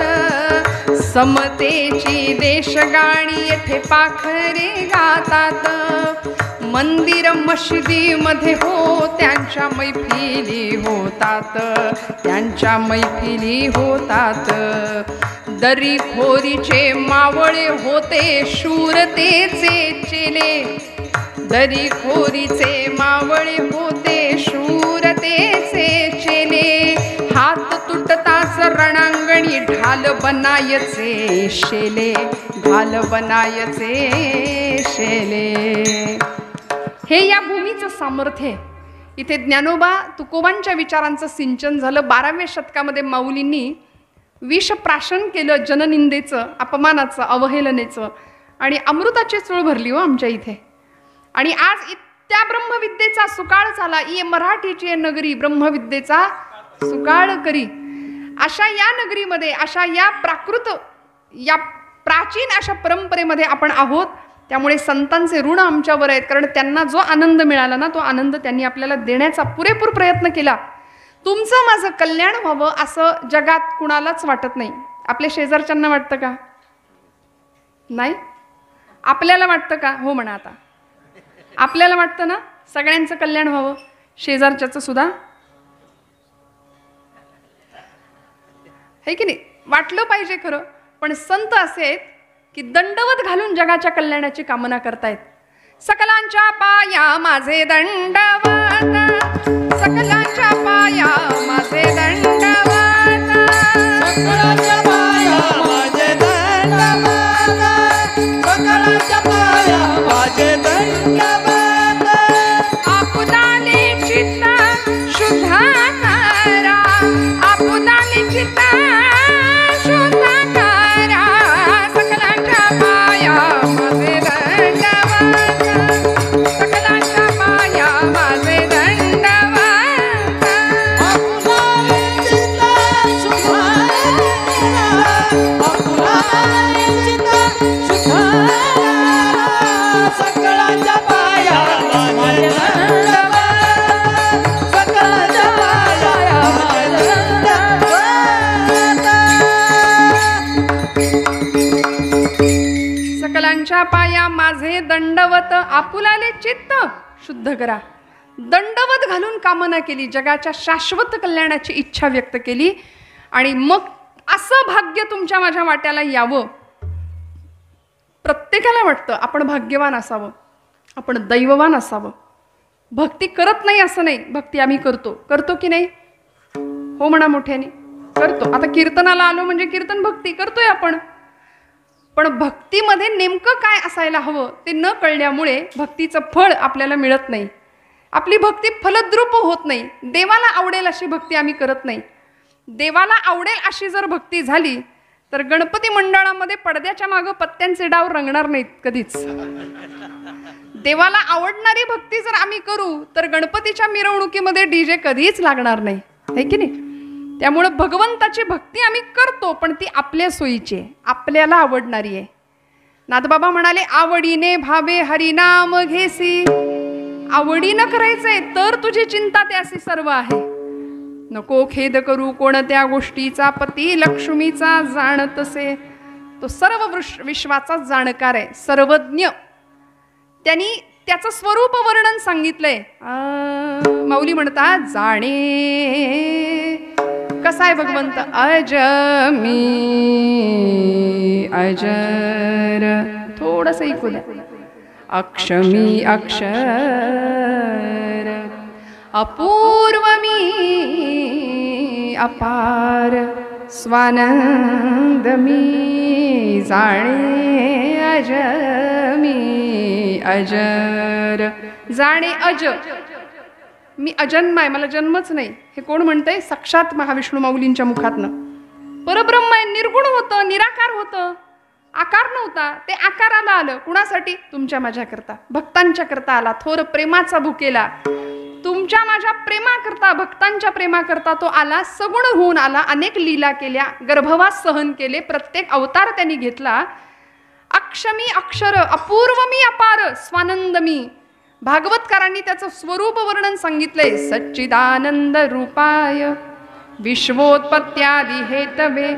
[SPEAKER 1] समतेची देशगाणी येथे पाखरे गातात. मंदिर मशिदीमध्ये हो त्यांच्या मैफिली होतात, त्यांच्या मैफिली होतात. दरीखोरीचे मावळे होते शूरतेचे चेले, दरीखोरीचे मावळे होते शूरतेचे चेले. हात तुटताच रणांगणी ढाल बनायचे शेले, ढाल बनायचे शेले. हे या भूमीचं सामर्थ्य आहे. इथे ज्ञानोबा तुकोबांच्या विचारांचं सिंचन झालं. 12व्या शतकामध्ये माऊलींनी विषप्राशन केलं जननिंदेचं, अपमानाचं, अवहेलनेचं, आणि अमृताची चूळ भरली हो आमच्या इथे. आणि आज त्या ब्रह्मविद्येचा सुकाळ झाला. ये मराठीची नगरी ब्रह्मविद्येचा सुकाळ करी. अशा या नगरीमध्ये, अशा या प्राकृत, या प्राचीन अशा परंपरेमध्ये आपण आहोत. त्यामुळे संतांचे ऋण आमच्यावर आहेत, कारण त्यांना जो आनंद मिळाला ना, तो आनंद त्यांनी आपल्याला देण्याचा पुरेपूर प्रयत्न केला. तुमचं माझं कल्याण व्हावं असं जगात कुणालाच वाटत नाही. आपल्या शेजारच्यांना वाटतं का? नाही. आपल्याला वाटतं का? हो म्हणा. आता आपल्याला वाटतं ना सगळ्यांचं कल्याण व्हावं, शेजारच्याचं सुद्धा, है की नाही? वाटलं पाहिजे खरं. पण संत असे आहेत की दंडवत घालून जगाच्या कल्याणाची कामना करतायत. सकलांच्या पाया माझे दंडवत, सकलांच्या पाया माझे दंडवत,
[SPEAKER 2] सकलांच्या पाया माझे दंडवत, सकलांच्या पाया माझे दंडवत.
[SPEAKER 1] आपुदाने चित्त शुद्ध करा, आपुदाने चित्त शुद्ध करा, सकलांच्या पाया माझे दंडवत, सकलांच्या पाया माझे दंडवत.
[SPEAKER 2] आपुलाने चित्त शुद्ध करा, आपुलाने चित्त शुद्ध करा, सकलांच्या पाया माझे दंडवत, सकलांच्या पाया माझे दंडवत.
[SPEAKER 1] सकलांच्या पाया माझे दंडवत, आपुलाले चित्त शुद्ध करा. दंडवत घालून कामना केली, जगाच्या शाश्वत कल्याणाची इच्छा व्यक्त केली. आणि मग असं भाग्य तुमच्या माझ्या वाट्याला यावं. प्रत्येकाला वाटतं आपण भाग्यवान असावं, आपण दैववान असावं. भक्ती करत नाही असं नाही, भक्ती आम्ही करतो. करतो की नाही? हो म्हणा मोठ्याने. करतो. आता कीर्तनाला आलो म्हणजे कीर्तन भक्ती करतोय आपण. पण भक्तीमध्ये नेमकं काय असायला हवं ते न कळल्यामुळे भक्तीचं फळ आपल्याला मिळत नाही. आपली भक्ती फलद्रूप होत नाही. देवाला आवडेल अशी भक्ती आम्ही करत नाही. देवाला आवडेल अशी जर भक्ती झाली तर गणपती मंडळामध्ये पडद्याच्या मागं पत्त्यांचे डाव रंगणार नाहीत कधीच. देवाला आवडणारी भक्ती जर आम्ही करू तर गणपतीच्या मिरवणुकीमध्ये डीजे कधीच लागणार नाही, है की नाही? त्यामुळे भगवंताची भक्ती आम्ही करतो, पण ती आपल्या सोयीची आहे, आपल्याला आवडणारी आहे. नाथबाबा म्हणाले, आवडीने भावे हरिनाम घेसी. आवडीनं करायचंय तर तुझी चिंता त्यासी सर्व आहे. नको खेद करू कोणत्या गोष्टीचा, पती लक्ष्मीचा जाणतसे. तो सर्व विश्वाचा जाणकार आहे, सर्वज्ञ. त्यांनी त्याचं स्वरूप वर्णन सांगितलंय. माऊली म्हणतात, जाणे कसा आहे भगवंत? अजमी अजर. थोडंसं ऐकू द्या. अक्षमी अक्षर, अपूर्वमी अपार, स्वानंदमी. जाणे अजमी अजर. जाणे अज, मी अजन्म आहे, मला जन्मच नाही. हे कोण म्हणतंय? साक्षात महाविष्णू माऊलींच्या मुखातनं. परब्रह्म आहे, निर्गुण होतं, निराकार होतं, आकार नव्हता, ते आकाराला आलं. कुणासाठी? तुमच्या माझ्या करता, भक्तांच्या करता आला. थोर प्रेमाचा भुकेला, तुमच्या माझ्या प्रेमाकरता, भक्तांच्या प्रेमाकरता तो आला. सगुण होऊन आला, अनेक लीला केल्या, गर्भवास सहन केले, प्रत्येक अवतार त्यांनी घेतला. अक्षमी अक्षर, अपूर्वमी अपार, स्वानंदमी. भागवतकारांनी त्याचं स्वरूप वर्णन सांगितलंय. सच्चिदानंद रूपाय विश्वोत्पत्त्यादि हेतवे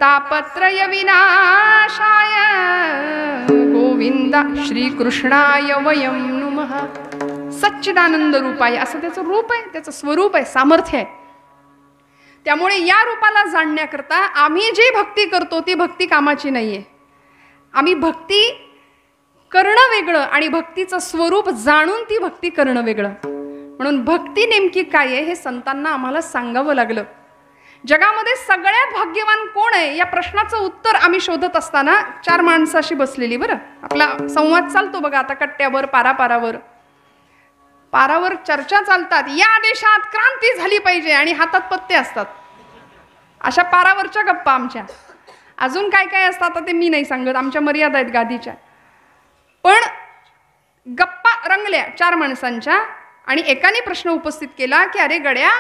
[SPEAKER 1] तापत्रय विनाशाय गोविंदा श्रीकृष्णाय वयं नुमः. सच्चिदानंद रूपाय असं त्याचं रूप आहे, त्याचं स्वरूप आहे, सामर्थ्य आहे. त्यामुळे या रूपाला जाणण्याकरता आम्ही जी भक्ती करतो ती भक्ती कामाची नाहीये. आम्ही भक्ती करणं वेगळं आणि भक्तीचं स्वरूप जाणून ती भक्ती करणं वेगळं. म्हणून भक्ती नेमकी काय आहे हे संतांना आम्हाला सांगावं लागलं. जगामध्ये सगळ्यात भाग्यवान कोण आहे या प्रश्नाचं उत्तर आम्ही शोधत असताना 4 माणसं अशी बसलेली. बरं, आपला संवाद चालतो बघा आता कट्ट्यावर, पारापारावर. पारावर चर्चा चालतात, या देशात क्रांती झाली पाहिजे आणि हातात पत्ते असतात. अशा पारावरच्या गप्पा आमच्या. अजून काय काय असतात आता ते मी नाही सांगत, आमच्या मर्यादा आहेत गादीच्या. पण गप्पा रंगल्या 4 माणसांच्या आणि एकाने प्रश्न उपस्थित केला की अरे गड्या,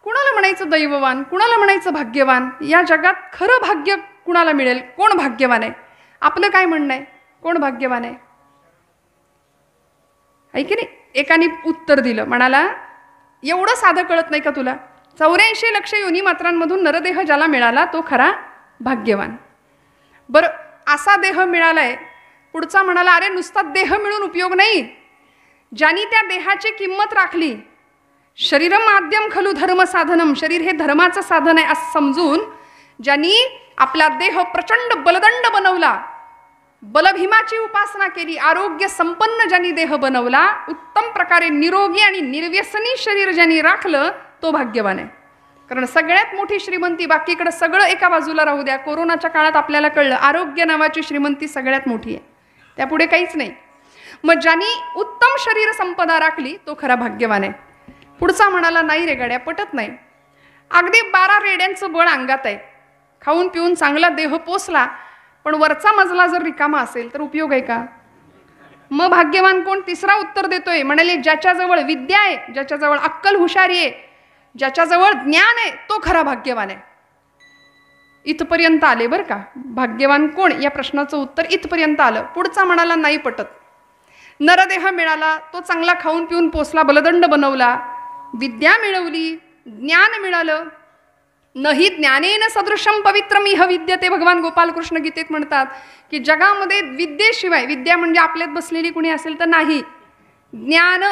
[SPEAKER 1] कुणाला म्हणायचं दैववान, कुणाला म्हणायचं भाग्यवान? या जगात खरं भाग्य कुणाला मिळेल? कोण भाग्यवान आहे? आपलं काय म्हणणं आहे? कोण भाग्यवान आहे? आहे की नाही? एकाने उत्तर दिलं, म्हणाला एवढं साधं कळत नाही का तुला? 84 लक्ष योनी मात्रांमधून नरदेह ज्याला मिळाला तो खरा भाग्यवान. बरं, असा देह मिळालाय. पुढचा म्हणाला अरे नुसता देह मिळून उपयोग नाही, ज्यांनी त्या देहाची किंमत राखली. शरीरम माध्यम खलु धर्म साधनम, शरीर हे धर्माचं साधन आहे असं समजून ज्यांनी आपला देह प्रचंड बलदंड बनवला, बलभीमाची उपासना केली, आरोग्य संपन्न ज्यांनी देह बनवला, उत्तम प्रकारे निरोगी आणि निर्व्यसनी शरीर ज्यांनी राखलं तो भाग्यवान आहे. कारण सगळ्यात मोठी श्रीमंती, बाकीकडे सगळं एका बाजूला राहू द्या, कोरोनाच्या काळात आपल्याला कळलं आरोग्य नावाची श्रीमंती सगळ्यात मोठी आहे, त्यापुढे काहीच नाही. मग ज्यांनी उत्तम शरीर संपदा राखली तो खरा भाग्यवान आहे. पुढचा म्हणाला नाही रे गड्या, पटत नाही. अगदी 12 रेड्यांचं बळ अंगात आहे, खाऊन पिऊन चांगला देह पोसला, पण वरचा मजला जर रिकामा असेल तर उपयोग आहे का? मग भाग्यवान कोण? तिसरा उत्तर देतोय, म्हणाले ज्याच्याजवळ विद्या आहे, ज्याच्याजवळ अक्कल हुशारी आहे, ज्याच्याजवळ ज्ञान आहे तो खरा भाग्यवान आहे. इथपर्यंत आले बरं का. भाग्यवान कोण या प्रश्नाचं उत्तर इथपर्यंत आलं. पुढचा म्हणाला नाही पटत. नरदेह मिळाला, तो चांगला खाऊन पिऊन पोसला, बलदंड बनवला, विद्या मिळवली, ज्ञान मिळालं. नही ज्ञानेन सदृशम पवित्रम इह विद्यते, भगवान गोपालकृष्ण गीतेत म्हणतात की जगामध्ये विद्येशिवाय, विद्या म्हणजे आपल्यात बसलेली कुणी असेल तर नाही, ज्ञान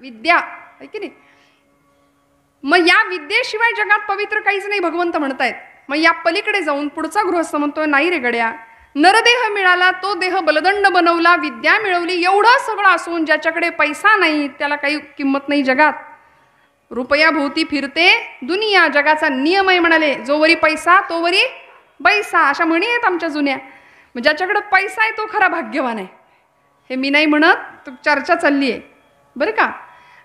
[SPEAKER 1] विद्या आहे की नाही. मग या विद्येशिवाय जगात पवित्र काहीच नाही भगवंत म्हणतायत. मग या पलीकडे जाऊन पुढचा गृहस्थ म्हणतोय नाही रे गड्या, नरदेह मिळाला, तो देह बलदंड बनवला, विद्या मिळवली, एवढं सगळं असून ज्याच्याकडे पैसा नाही त्याला काही किंमत नाही जगात. रुपया भोवती फिरते दुनिया, जगाचा नियम आहे म्हणाले, जोवरी पैसा तोवरी बैसा, अशा म्हणी आहेत आमच्या जुन्या. मग ज्याच्याकडे पैसा आहे तो खरा भाग्यवान आहे. हे मी नाही म्हणत, तो चर्चा चालली आहे बरं का.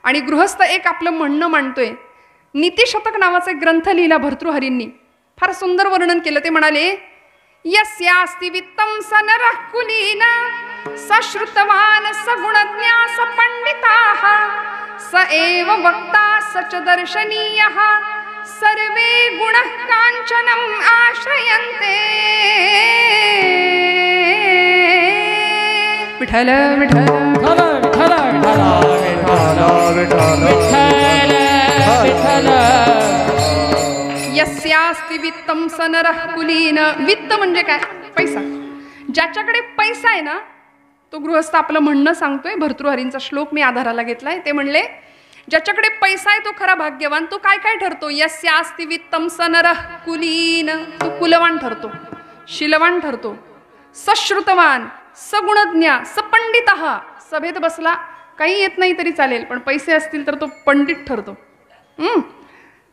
[SPEAKER 1] आणि गृहस्थ एक आपलं म्हणणं मांडतोय. नीतिशतक नावाचा एक ग्रंथ लिहिला भर्तृहरींनी, फार सुंदर वर्णन केलं. ते म्हणाले यस्यास्ति वित्तं स नरः कुलीन सश्रुतवान सगुणज्ञा सपंडिताः स एव वक्ता स च दर्शनीयः सर्वे गुणः काञ्चनम् आश्रयन्ते. विठ्ठल विठ्ठल
[SPEAKER 2] विठ्ठल विठ्ठल विठ्ठल विठ्ठल.
[SPEAKER 1] यस्यास्ति वित्तं स नरः कुलीन. वित्त म्हणजे काय? पैसा. ज्याच्याकडे पैसा आहे ना तो गृहस्थ आपलं म्हणणं सांगतोय. भर्तृहरींचा श्लोक मी आधाराला घेतलाय. ते म्हणले ज्याच्याकडे पैसा आहे तो खरा भाग्यवान. तो काय काय ठरतो? यस्यास्ति वित्तं स नरः कुलीन, तो कुलवान ठरतो, शीलवान ठरतो. सश्रुतवान, सगुणज्ञ, सपंडितः, सभेत बसला काही येत नाही तरी चालेल पण पैसे असतील तर तो पंडित ठरतो.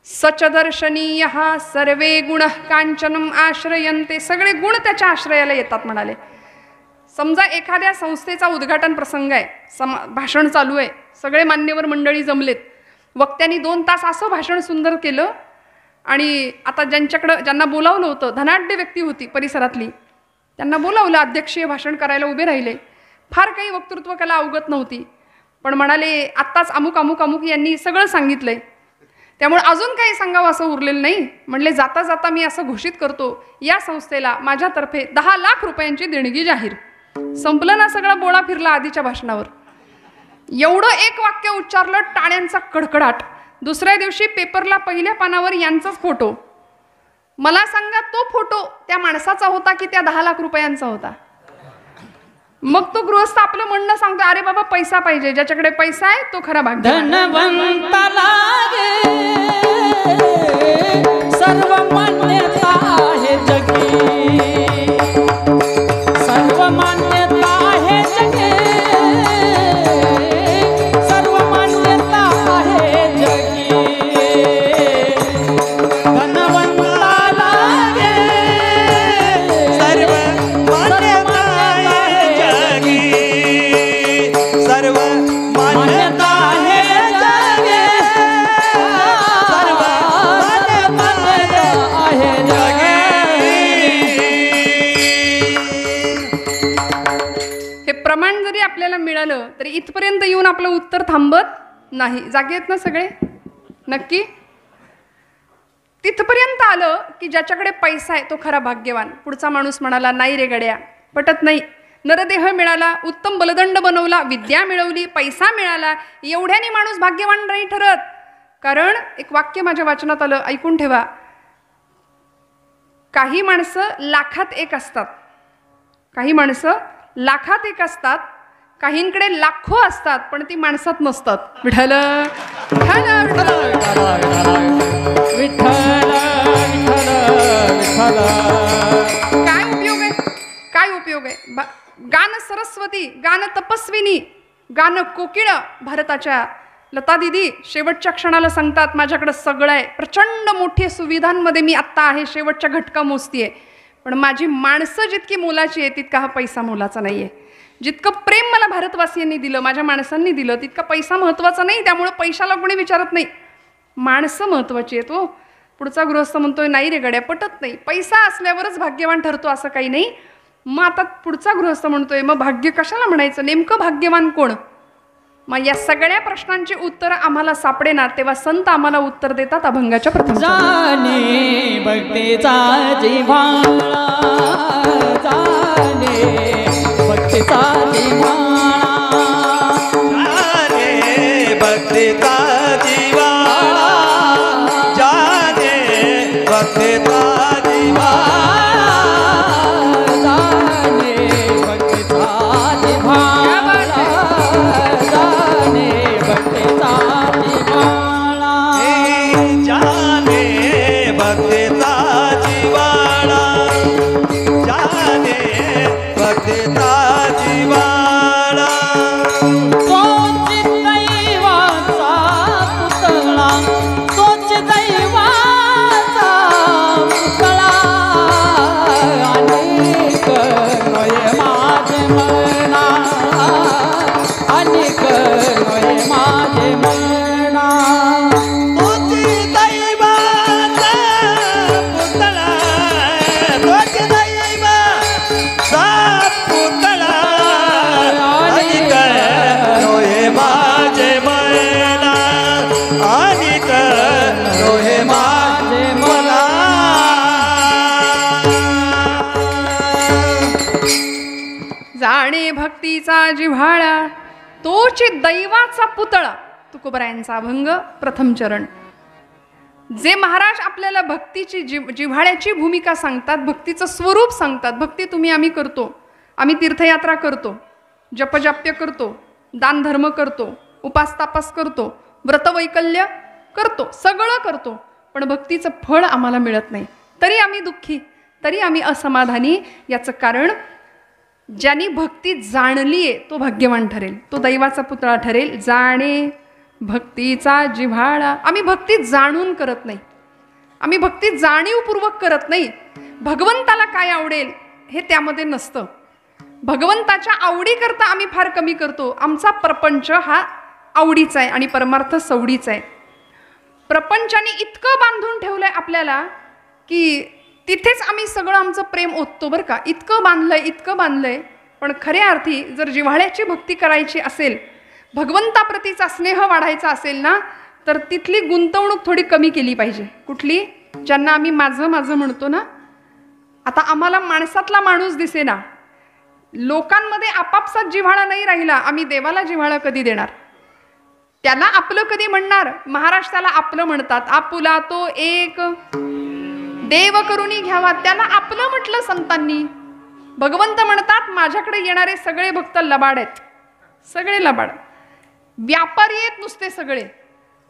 [SPEAKER 1] सच दर्शनीय सर्वे गुण कांचनम आश्रयन्ते, सगळे गुण त्याच्या आश्रयाला येतात म्हणाले. समजा एखाद्या संस्थेचा उद्घाटन प्रसंग आहे, भाषण चालू आहे, सगळे मान्यवर मंडळी जमलेत, वक्त्यांनी 2 तास असं भाषण सुंदर केलं आणि आता ज्यांना बोलावलं होतं, धनाढ्य व्यक्ती होती परिसरातली, त्यांना बोलावलं, अध्यक्षीय भाषण करायला उभे राहिले. फार काही वक्तृत्व कला अवगत नव्हती पण म्हणाले आत्ताच अमुक अमुक अमुक यांनी सगळं सांगितलंय, त्यामुळे अजून काही सांगावं असं उरलेलं नाही. म्हणले जाता जाता मी असं घोषित करतो, या संस्थेला माझ्यातर्फे 10 लाख रुपयांची देणगी जाहीर. संपलं ना, सगळा बोळा फिरला आधीच्या भाषणावर. एवढं एक वाक्य उच्चारलं, टाळ्यांचा कडकडाट. दुसऱ्या दिवशी पेपरला पहिल्या पानावर यांचाच फोटो. मला सांगा तो फोटो त्या माणसाचा होता की त्या 10 लाख रुपयांचा होता? मग तो गृहस्थ आपलं म्हणणं सांगतो, अरे बाबा पैसा पाहिजे, ज्याच्याकडे पैसा आहे तो खरा भाग्यवान.
[SPEAKER 2] धनवंताला सर्व मान्यता आहे जगी, सर्व मान्यता आहे जगी, सर्व मान्यता आहे जगी. धनवंताला सर्व मान्यता आहे जगी, सर्व मान्यता आहे
[SPEAKER 1] प्रमाण जरी आपल्याला मिळालं तरी इथपर्यंत येऊन आपलं उत्तर थांबत नाही. जागे आहेत ना सगळे? नक्की? तिथपर्यंत आलं की ज्याच्याकडे पैसा आहे तो खरा भाग्यवान. पुढचा माणूस म्हणाला, नाही रे गड्या, पटत नाही. नरदेह मिळाला, उत्तम बलदंड बनवला, विद्या मिळवली, पैसा मिळाला, एवढ्याने माणूस भाग्यवान नाही ठरत. कारण एक वाक्य माझ्या वाचनात आलं, ऐकून ठेवा. काही माणसं लाखात एक असतात, काही माणसं लाखात एक असतात, काहींकडे लाखो असतात पण ती माणसात नसतात. विठ्ठल विठ्ठल
[SPEAKER 2] विठ्ठल विठ्ठल.
[SPEAKER 1] काय उपयोग आहे, काय उपयोग आहे? गान सरस्वती, गान तपस्विनी, गान कोकिळ भारताच्या लता दिदी शेवटच्या क्षणाला सांगतात, माझ्याकडे सगळं आहे, प्रचंड मोठी सुविधांमध्ये मी आत्ता आहे, शेवटच्या घटका मोजतीये, पण माझी माणसं जितकी मोलाची आहे तितका हा पैसा मोलाचा नाही आहे. जितकं प्रेम मला भारतवासियांनी दिलं, माझ्या माणसांनी दिलं, तितका पैसा महत्त्वाचा नाही. त्यामुळे पैशाला कोणी विचारत नाही, माणसं महत्त्वाची आहेत. तो पुढचा गृहस्थ म्हणतोय, नाही रे गड्या, पटत नाही, पैसा असल्यावरच भाग्यवान ठरतो असं काही नाही. मग आता पुढचा गृहस्थ म्हणतोय, मग भाग्य कशाला म्हणायचं, नेमकं भाग्यवान कोण? मग या सगळ्या प्रश्नांची उत्तर आम्हाला सापडेना तेव्हा संत आम्हाला उत्तर देतात अभंगाच्या प्रथम.
[SPEAKER 2] जाणे भक्तीचा जिव्हाळा, जाणे भक्तीचा जिव्हाळा,
[SPEAKER 3] जाने भक्तीचा जिव्हाळा, जाने भक्तीचा जिव्हाळा,
[SPEAKER 2] जाणे भक्तीचा जिव्हाळा, जाणे भक्तीचा जिव्हाळा,
[SPEAKER 3] जाने भक्तीचा जिव्हाळा, जाने भक्तीचा जिव्हाळा.
[SPEAKER 2] तोच दैवाचा पुतळा, तोच दैवाचा पुतळा, अनेक नये माझे मना, अनेक नये माझे मना.
[SPEAKER 3] तोच दैवाचा पुतळा, तोच दैवाचा पुतळा, अनिक रोहे माझे मना, अनिक रोहे माझे मला.
[SPEAKER 1] जाणे भक्तीचा जिव्हाळा, तोच दैवाचा पुतळा. तुकोबरायांचा अभंग प्रथम चरण. जे महाराज आपल्याला भक्तीची जिव्हाळ्याची भूमिका सांगतात, भक्तीचं स्वरूप सांगतात. भक्ती आम्ही करतो, आम्ही तीर्थयात्रा करतो, जपजाप्य करतो, दानधर्म करतो, उपासतापास करतो, व्रतवैकल्य करतो, सगळं करतो, पण भक्तीचं फळ आम्हाला मिळत नाही. तरी आम्ही दुःखी, तरी आम्ही असमाधानी. याचं कारण ज्यांनी भक्ती जाणली आहे तो भाग्यवान ठरेल, तो दैवाचा पुतळा ठरेल. जाणे भक्तीचा जिव्हाळा. आम्ही भक्ती जाणून करत नाही, आम्ही भक्ती जाणीवपूर्वक करत नाही. भगवंताला काय आवडेल हे त्यामध्ये नसतं. भगवंताच्या आवडीकरता आम्ही फार कमी करतो. आमचा प्रपंच हा आवडीचा आहे आणि परमार्थ सवडीचा आहे. प्रपंचाने इतकं बांधून ठेवलं आहे आपल्याला की तिथेच आम्ही सगळं आमचं प्रेम ओततो बरं का. इतकं बांधलंय, इतकं बांधलंय. पण खऱ्या अर्थी जर जिव्हाळ्याची भक्ती करायची असेल, भगवंताप्रतीचा स्नेह वाढायचा असेल ना, तर तिथली गुंतवणूक थोडी कमी केली पाहिजे. कुठली? ज्यांना आम्ही माझं माझं म्हणतो ना. आता आम्हाला माणसातला माणूस दिसेना, लोकांमध्ये आपापसात जिव्हाळा नाही राहिला. आम्ही देवाला जिव्हाळा कधी देणार? त्याला आपलं कधी म्हणणार? महाराज त्याला आपलं म्हणतात. आपुला तो एक देव करुणी घ्यावा, त्याला आपलं म्हटलं संतांनी. भगवंत म्हणतात माझ्याकडे येणारे सगळे भक्त लबाड आहेत, सगळे लबाड, व्यापारी आहेत नुसते सगळे.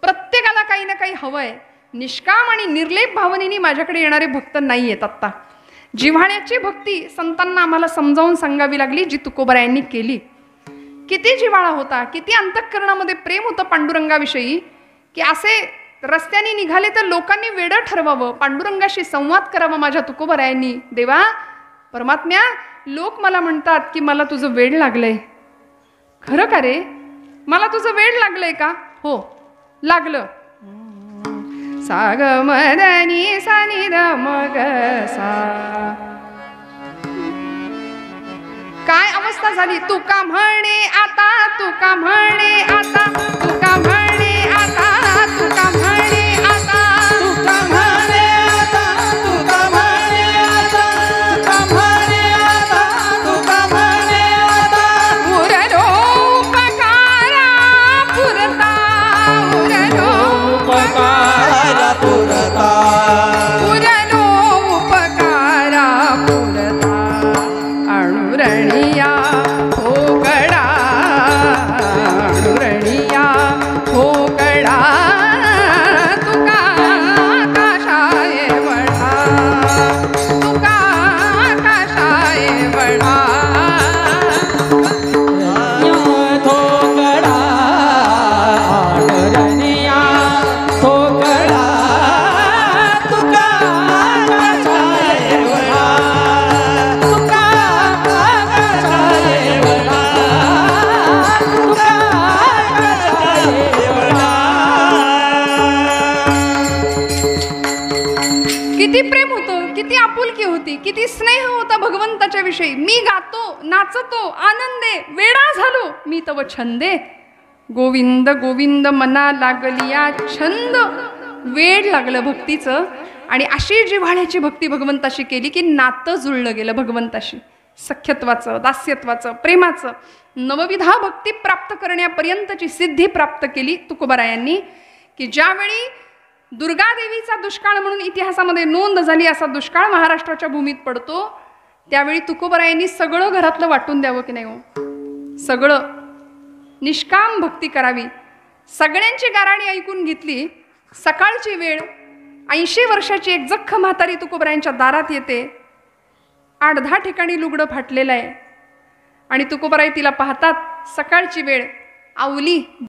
[SPEAKER 1] प्रत्येकाला काही ना काही हवंय. निष्काम आणि निर्लेप भावनेने माझ्याकडे येणारे भक्त नाही आहेत. आत्ता जिव्हाळ्याची भक्ती संतांना आम्हाला समजावून सांगावी लागली, जी तुकोबरायांनी केली. किती जिव्हाळा होता, किती अंतःकरणामध्ये प्रेम होतं पांडुरंगाविषयी, की असे रस्त्याने निघाले तर लोकांनी वेडं ठरवावं, पांडुरंगाशी संवाद करावा माझ्या तुकोबरायांनी. देवा परमात्म्या, लोक मला म्हणतात की मला तुझं वेड लागलंय. खरं का रे? मला तुझं वेड लागलंय का? हो लागलं. साग मदनी सानी द मग सा. काय अवस्था झाली. तुका म्हणे आता, तुका म्हणे आता, तुका म्हणे आता, तुका म्हणे आता,
[SPEAKER 2] तुका म्हणे आता, तुका म्हणे आता, तुका म्हणे आता, तुका म्हणे आता.
[SPEAKER 1] उरलोपकारा पुरता,
[SPEAKER 2] उपकार पुरता,
[SPEAKER 1] उरलोपकारा पुरता, अणुरणिया होकडा, अणुरणिया होकडा, तुका आकाशाय वळा, तुका आकाशाय वळा.
[SPEAKER 2] थोकडा आडरनिया, थोकडा तुका आकाशाय वळा, तुका आकाशाय वळा, तुका आकाशाय वळा.
[SPEAKER 1] किती प्रेम होतं, किती आपुलकी होती, किती स्नेह होता भगवंताच्या विषयी. मी गातो, नाचतो, आनंदे, वेडा झालो मी तव छंदे. गोविंद गोविंद मना लागलिया छंद. वेड लागलं भक्तीचं. आणि अशी जिव्हाळ्याची भक्ती भगवंताशी केली की नातं जुळलं गेलं भगवंताशी. सख्यत्वाचं, दास्यत्वाचं, प्रेमाचं, नवविधा भक्ती प्राप्त करण्यापर्यंतची सिद्धी प्राप्त केली तुकोबारायांनी. की ज्यावेळी दुर्गादेवीचा दुष्काळ म्हणून इतिहासामध्ये नोंद झाली, असा दुष्काळ महाराष्ट्राच्या भूमीत पडतो, त्यावेळी तुकोबारायांनी सगळं घरातलं वाटून द्यावं की नाही हो. सगळं निष्काम भक्ती करावी. सगळ्यांची गाराणी ऐकून घेतली. सकाळची वेळ, 80 वर्षाची एक जख्ख म्हातारी तुकोबारायांच्या दारात येते. 8-10 ठिकाणी लुगडं फाटलेलं आहे आणि तुकोबाराय तिला पाहतात. सकाळची वेळ, आवली